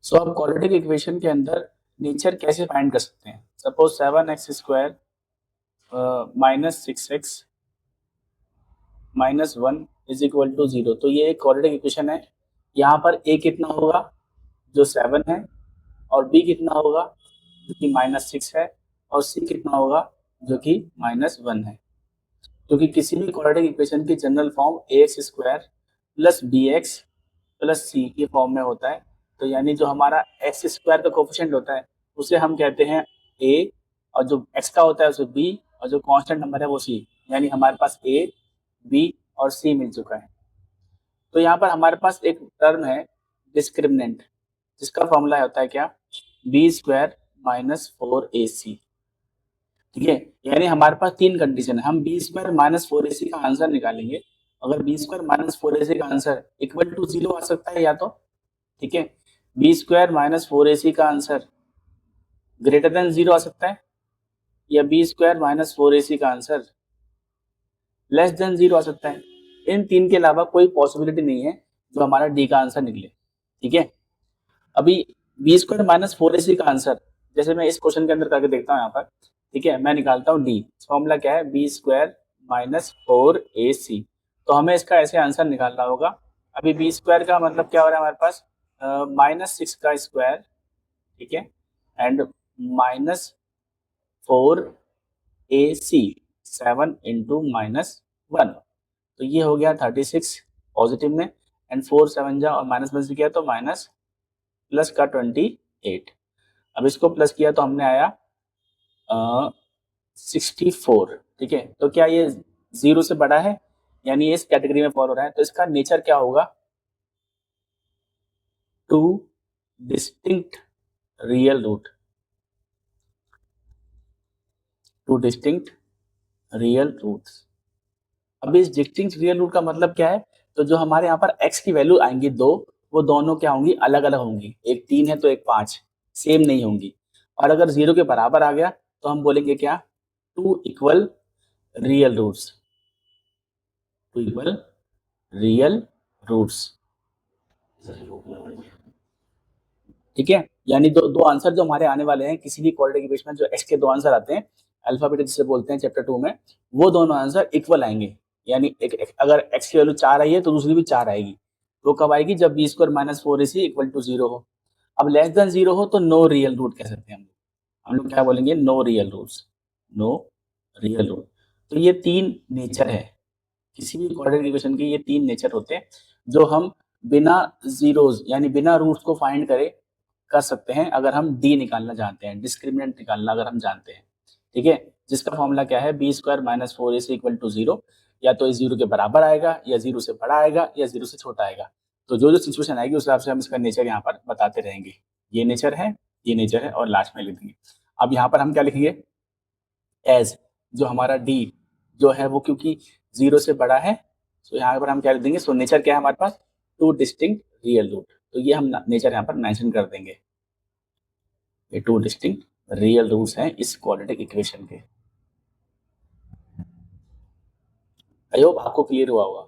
सो अब quadratic equation के अंदर नेचर कैसे फाइंड कर सकते हैं। Suppose 7x² minus 6x minus 1 is equal to 0। तो ये एक क्वाड्रेटिक इक्वेशन है। यहाँ पर a कितना होगा जो 7 है, और b कितना होगा जो कि -6 है, और c कितना होगा जो कि -1 है। क्योंकि किसी भी क्वाड्रेटिक इक्वेशन की general form ax² plus bx plus c के फॉर्म में होता है। तो यानी जो हमारा x² का कोफिशिएंट होता है उसे हम कहते हैं a, और जो x का होता है उसे b, और जो कांस्टेंट नंबर है वो c। यानी हमारे पास a, b और c मिल चुका है। तो यहाँ पर हमारे पास एक टर्म है डिस्क्रिमिनेंट, जिसका फॉर्मूला होता है क्या, b² माइनस 4ac। ठीक है, यानी हमारे पास तीन कंडीशन है। हम b² माइनस 4ac का आंसर निकालेंगे। अगर b² माइनस 4ac का आंसर इक्वल टू 0 आ सकता है या तो, ठीक है, b² माइनस 4ac का आंसर ग्रेटर देन 0 आ सकता है, या b² माइनस 4ac का आंसर लेस देन 0 आ सकता है। इन तीन के अलावा कोई पॉसिबिलिटी नहीं है जो हमारा डी का आंसर निकले। ठीक है, अभी b² माइनस 4ac का आंसर जैसे मैं इस क्वेश्चन के अंदर करके देखता हूँ यहाँ पर। ठीक है, मैं निकालता हूँ डी। फॉर्मूला क्या है, b² माइनस 4ac। तो हमें इसका ऐसे आंसर निकालना होगा। अभी b² का मतलब क्या हो रहा है हमारे पास, -6 का स्क्वायर, ठीक है, एंड -4ac 7 इंटू -1। तो ये हो गया 36 पॉजिटिव में, एंड 4 7 जा और माइनस में से किया तो माइनस, प्लस का 28। अब इसको प्लस किया तो हमने आया 64। ठीक है, तो क्या ये 0 से बड़ा है, यानी ये इस कैटेगरी में फॉल हो रहा है। तो इसका नेचर क्या होगा, two distinct real root, two distinct real roots. अब इस डिस्टिंक्ट रियल रूट का मतलब क्या है, तो जो हमारे यहाँ पर x की वैल्यू आएंगी दो, वो दोनों क्या होंगी, अलग अलग होंगी। एक 3 है तो एक 5, सेम नहीं होंगी। और अगर 0 के बराबर आ गया तो हम बोलेंगे क्या, two equal real roots, two equal real roots. ठीक है, यानी दो दो आंसर जो हमारे आने वाले हैं किसी भी क्वाड्रेटिक इक्वेशन में, जो x के दो आंसर आते हैं अल्फाबेटिक जिसे बोलते हैं चैप्टर 2 में, वो दोनों आंसर इक्वल आएंगे। यानी अगर x की वैल्यू 4 आई है तो दूसरी भी 4 आएगी। वो कब आएगी, जब b² minus 4ac equal to 0 हो। अब लेस देन 0 हो तो नो रियल रूट कह सकते हैं हम लोग क्या बोलेंगे, no real roots, no real root. तो ये तीन नेचर है किसी भी क्वाड्रेटिक इक्वेशन के, ये तीन नेचर होते हैं जो हम बिना जीरोज यानी बिना रूट्स को फाइंड करे कर सकते हैं, अगर हम डी निकालना जानते हैं, डिस्क्रिमिनेंट निकालना अगर हम जानते हैं। ठीक है, जिसका फॉर्मूला क्या है, b² minus 4ac equal to 0। या तो 0 के बराबर आएगा, या 0 से बड़ा आएगा, या 0 से छोटा आएगा। तो जो जो सिचुएशन आएगी उस हिसाब से हम इसका नेचर यहाँ पर बताते रहेंगे। ये नेचर है, ये नेचर है, और लास्ट में लिख देंगे। अब यहाँ पर हम क्या लिखेंगे, एज जो हमारा डी जो है वो क्योंकि 0 से बड़ा है, तो यहाँ पर हम क्या लिख देंगे, सो नेचर क्या है हमारे पास, टू डिस्टिंक्ट रियल रूट। तो ये हम नेचर यहाँ पर मेंशन कर देंगे। ये टू डिस्टिंक्ट रियल रूट्स हैं इस क्वाड्रेटिक इक्वेशन के। आई होप आपको क्लियर हुआ होगा।